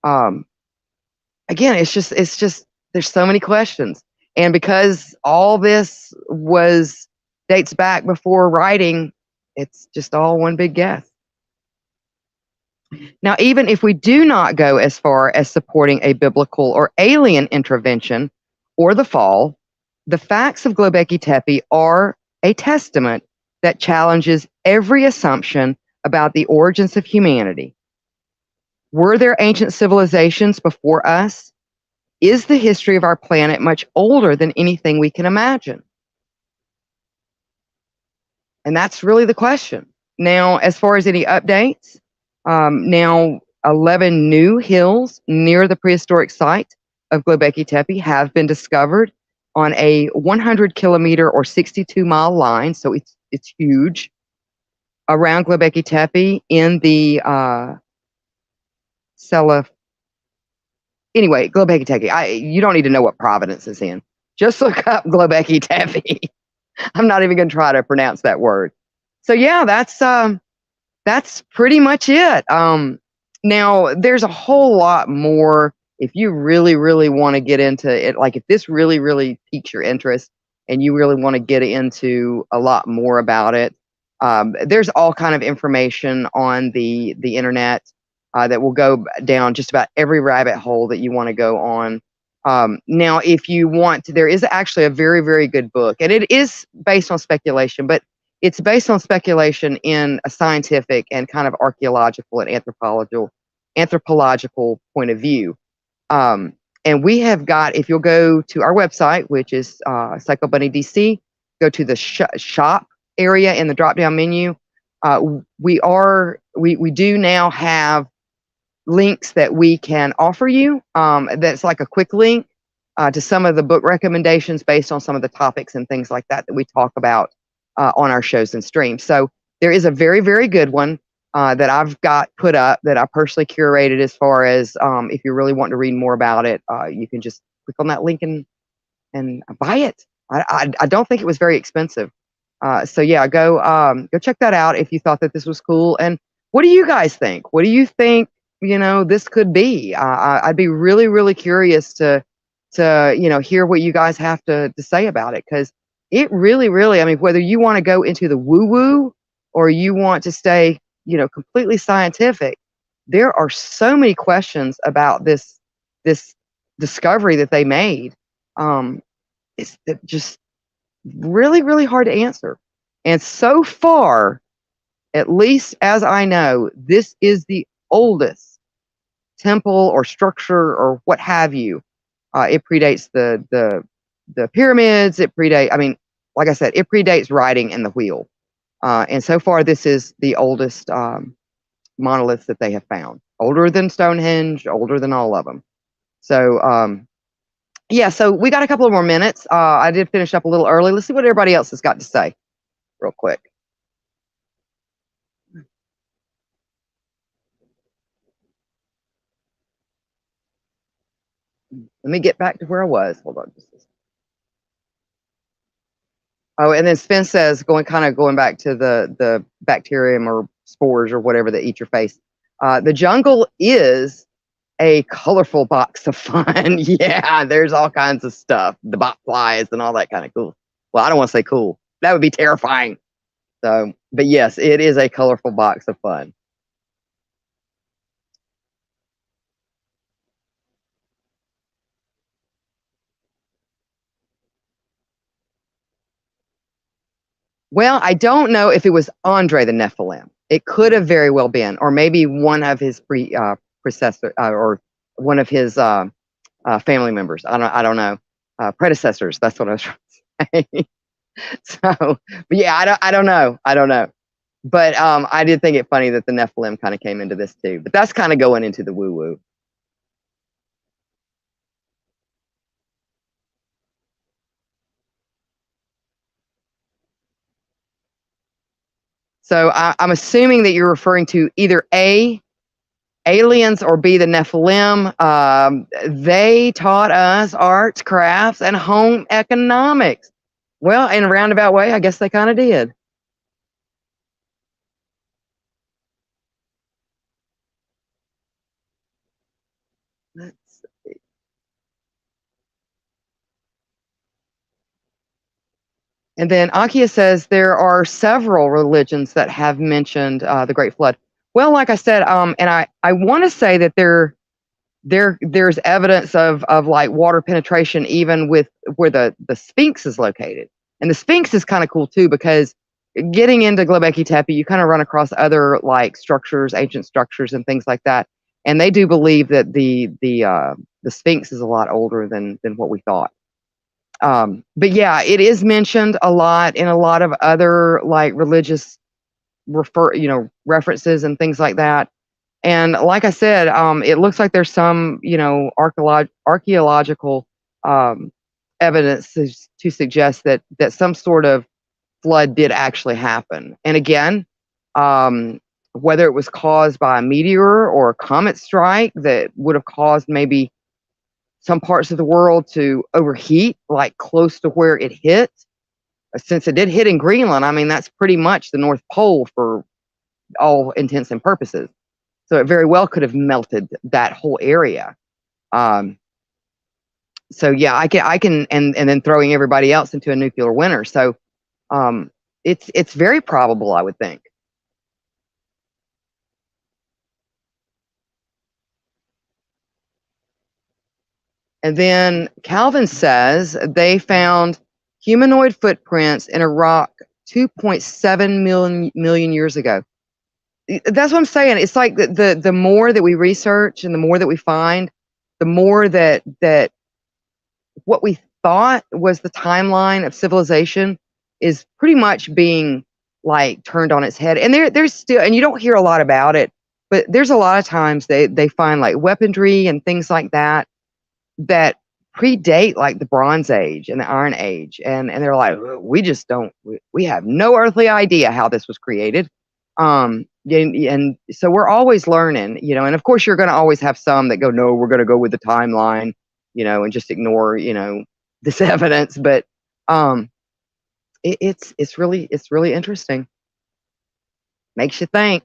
Again, it's just there's so many questions, and because all this dates back before writing, it's just all one big guess. Now, even if we do not go as far as supporting a biblical or alien intervention or the fall, the facts of Göbekli Tepe are a testament that challenges every assumption about the origins of humanity. Were there ancient civilizations before us? Is the history of our planet much older than anything we can imagine? And that's really the question. Now, as far as any updates, now 11 new hills near the prehistoric site of Göbekli Tepe have been discovered on a 100-kilometer or 62-mile line, so it's huge, around Göbekli Tepe in the Selef. Anyway, Göbekli Tepe. You don't need to know what province is in. Just look up Göbekli Tepe. I'm not even going to try to pronounce that word. So yeah, that's pretty much it. Now there's a whole lot more if you really, really want to get into it. Like if this really, really piques your interest and you really want to get into a lot more about it, there's all kind of information on the internet that will go down just about every rabbit hole that you want to go on. Now, if you want to, there is actually a very, very good book, and it is based on speculation, but it's based on speculation in a scientific and kind of archaeological and anthropological point of view. And we have got, if you'll go to our website, which is Psycho Bunny DC, go to the shop area in the drop-down menu. We do now have links that we can offer you. That's like a quick link to some of the book recommendations based on some of the topics and things like that we talk about on our shows and streams. So there is a very, very good one that I've got put up that I personally curated as far as if you really want to read more about it, you can just click on that link and buy it. I don't think it was very expensive. So yeah, go check that out if you thought that this was cool. And what do you guys think? What do you think, this could be? I'd be really, really curious to hear what you guys have to say about it, because it really, really, I mean, whether you want to go into the woo-woo or you want to stay, completely scientific, there are so many questions about this discovery that they made. It's just really, really hard to answer. And so far, at least as I know, this is the oldest temple or structure or what have you. It predates the pyramids. Like I said, it predates writing and the wheel. And so far, this is the oldest monoliths that they have found. Older than Stonehenge, older than all of them. So, yeah, so we got a couple of more minutes. I did finish up a little early. Let's see what everybody else has got to say real quick. Let me get back to where I was. Hold on just a second. Oh, and then Spence says, going back to the bacterium or spores or whatever that eat your face. The jungle is a colorful box of fun. Yeah, there's all kinds of stuff. The bot flies and all that kind of cool. Well, I don't want to say cool. That would be terrifying. So, but yes, it is a colorful box of fun. Well, I don't know if it was Andre the Nephilim. It could have very well been, or maybe one of his predecessor or one of his family members. I don't know. Predecessors. That's what I was trying to say. So, but yeah, I don't know. But I did think it funny that the Nephilim kind of came into this too. But that's kind of going into the woo-woo. So I'm assuming that you're referring to either A, aliens, or B, the Nephilim. They taught us arts, crafts, and home economics. Well, in a roundabout way, I guess they kind of did. Let's see. And then Akia says there are several religions that have mentioned the Great Flood. Well, like I said, and I want to say that there's evidence of like water penetration even with where the Sphinx is located. And the Sphinx is kind of cool too, because getting into Göbekli Tepe, you kind of run across other like structures, ancient structures and things like that. And they do believe that the Sphinx is a lot older than what we thought. But yeah, it is mentioned a lot in a lot of other like religious references and things like that. And like I said, it looks like there's some, archaeological evidence to suggest that some sort of flood did actually happen. And again, whether it was caused by a meteor or a comet strike that would have caused maybe some parts of the world to overheat, like close to where it hit. Since it did hit in Greenland, I mean, that's pretty much the North Pole for all intents and purposes. So it very well could have melted that whole area. So yeah, I can, and then throwing everybody else into a nuclear winter. So it's very probable, I would think. And then Calvin says they found humanoid footprints in a rock 2.7 million years ago. That's what I'm saying. It's like the more that we research and the more that we find, the more that what we thought was the timeline of civilization is pretty much being like turned on its head. And there's still, and you don't hear a lot about it, but there's a lot of times they find like weaponry and things like that predate like the Bronze Age and the Iron Age, and they're like, we just don't, we have no earthly idea how this was created. And so we're always learning, you know, and of course you're going to always have some that go, no, we're going to go with the timeline, you know, and just ignore, you know, this evidence. But it's really interesting. Makes you think.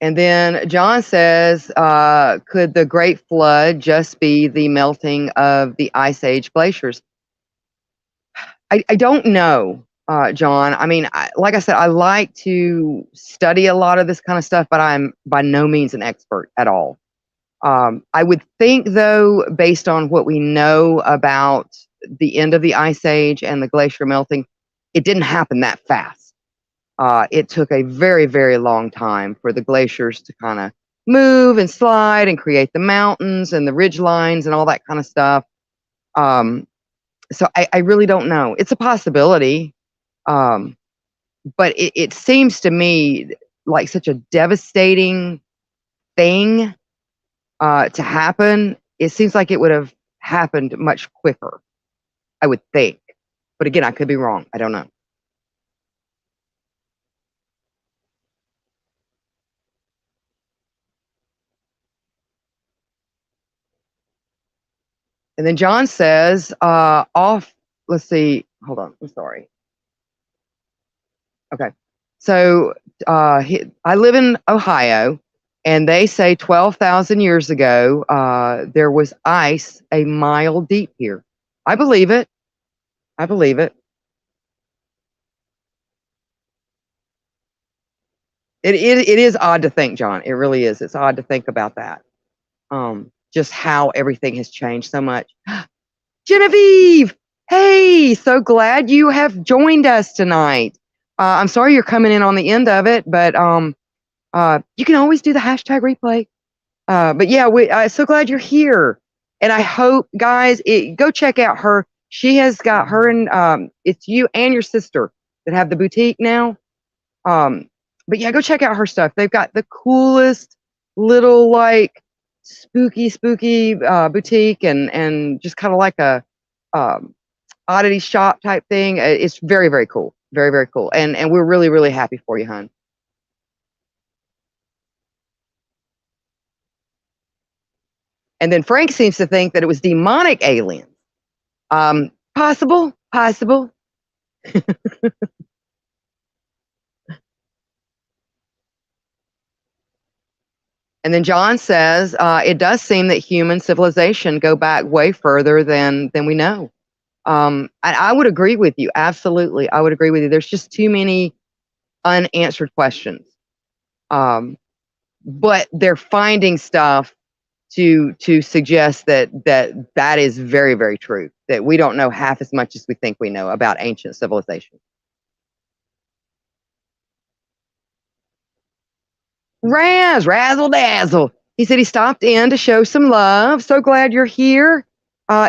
And then John says, could the Great Flood just be the melting of the Ice Age glaciers? I don't know, John. I mean, like I said, I like to study a lot of this kind of stuff, but I'm by no means an expert at all. I would think, though, based on what we know about the end of the Ice Age and the glacier melting, it didn't happen that fast. It took a very, very long time for the glaciers to kind of move and slide and create the mountains and the ridge lines and all that kind of stuff. So I really don't know. It's a possibility. But it seems to me like such a devastating thing to happen. It seems like it would have happened much quicker, I would think. But again, I could be wrong. I don't know. And then John says, let's see, hold on, I'm sorry. Okay. So I live in Ohio, and they say 12,000 years ago, there was ice a mile deep here. I believe it. I believe it. It is odd to think, John. It really is. It's odd to think about that. Just how everything has changed so much. Genevieve, hey, so glad you have joined us tonight. I'm sorry you're coming in on the end of it, but you can always do the hashtag replay. But yeah, I'm so glad you're here. And I hope, guys, go check out her. She has got her and it's you and your sister that have the boutique now. But yeah, go check out her stuff. They've got the coolest little like spooky boutique and just kind of like a oddity shop type thing. It's very, very cool. Very, very cool. And we're really, really happy for you, hon. And then Frank seems to think that it was demonic aliens. Possible. And then John says, it does seem that human civilization go back way further than we know. I would agree with you. Absolutely. I would agree with you. There's just too many unanswered questions. But they're finding stuff to suggest that is very, very true, that we don't know half as much as we think we know about ancient civilization. Razzle dazzle. He said he stopped in to show some love. So glad you're here.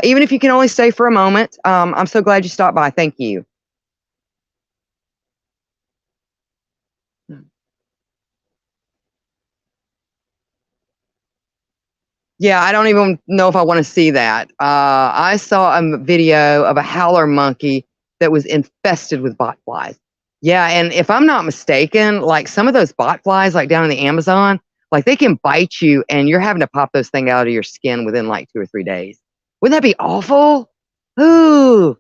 Even if you can only stay for a moment, I'm so glad you stopped by. Thank you. Yeah, I don't even know if I want to see that. I saw a video of a howler monkey that was infested with botflies. Yeah, and if I'm not mistaken, like some of those botflies, like down in the Amazon, like they can bite you and you're having to pop those things out of your skin within like 2 or 3 days. Wouldn't that be awful? Ooh.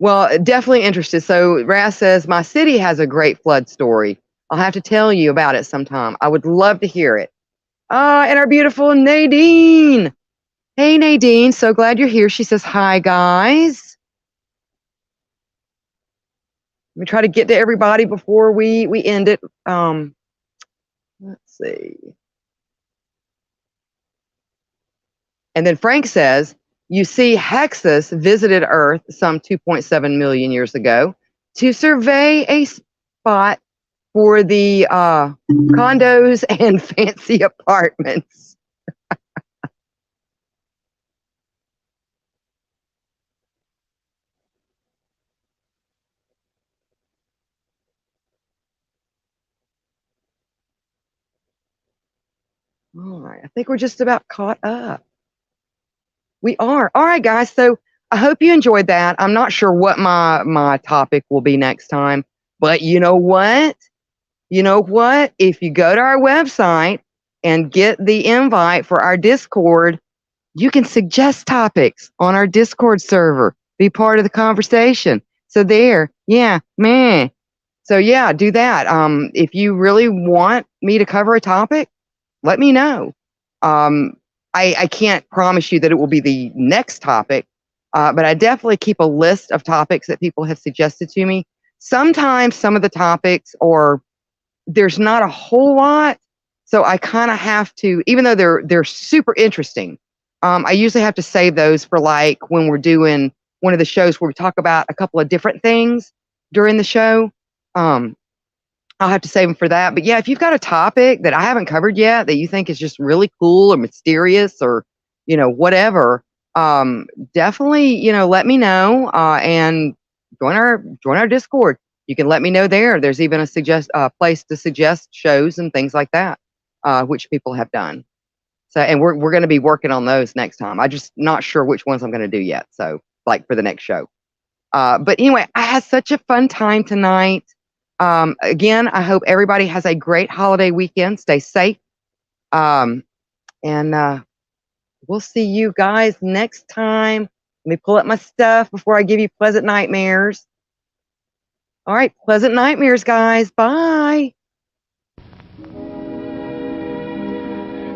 Well, definitely interested. So Raz says, my city has a great flood story. I'll have to tell you about it sometime. I would love to hear it. And our beautiful Nadine. Hey, Nadine. So glad you're here. She says, hi, guys. Let me try to get to everybody before we end it. Let's see. And then Frank says, you see, Hexus visited Earth some 2.7 million years ago to survey a spot for the condos and fancy apartments. All right, I think we're just about caught up. We are. All right, guys. So I hope you enjoyed that. I'm not sure what my topic will be next time, but you know what? You know what? If you go to our website and get the invite for our Discord, you can suggest topics on our Discord server. Be part of the conversation. So there, yeah, man. So yeah, do that. If you really want me to cover a topic, let me know. I can't promise you that it will be the next topic, but I definitely keep a list of topics that people have suggested to me. Sometimes some of the topics or there's not a whole lot, so I kind of have to, even though they're super interesting. I usually have to save those for like when we're doing one of the shows where we talk about a couple of different things during the show. I'll have to save them for that. But yeah, if you've got a topic that I haven't covered yet that you think is just really cool or mysterious or, whatever, definitely, let me know, and join our Discord. You can let me know there. There's even a place to suggest shows and things like that, which people have done. So, and we're going to be working on those next time. I'm just not sure which ones I'm going to do yet. So like for the next show. But anyway, I had such a fun time tonight. Again, I hope everybody has a great holiday weekend. Stay safe. And we'll see you guys next time. Let me pull up my stuff before I give you pleasant nightmares. All right, pleasant nightmares, guys. Bye.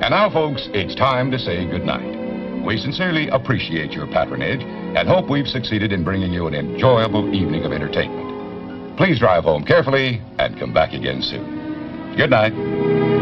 And now, folks, it's time to say goodnight. We sincerely appreciate your patronage and hope we've succeeded in bringing you an enjoyable evening of entertainment. Please drive home carefully and come back again soon. Good night.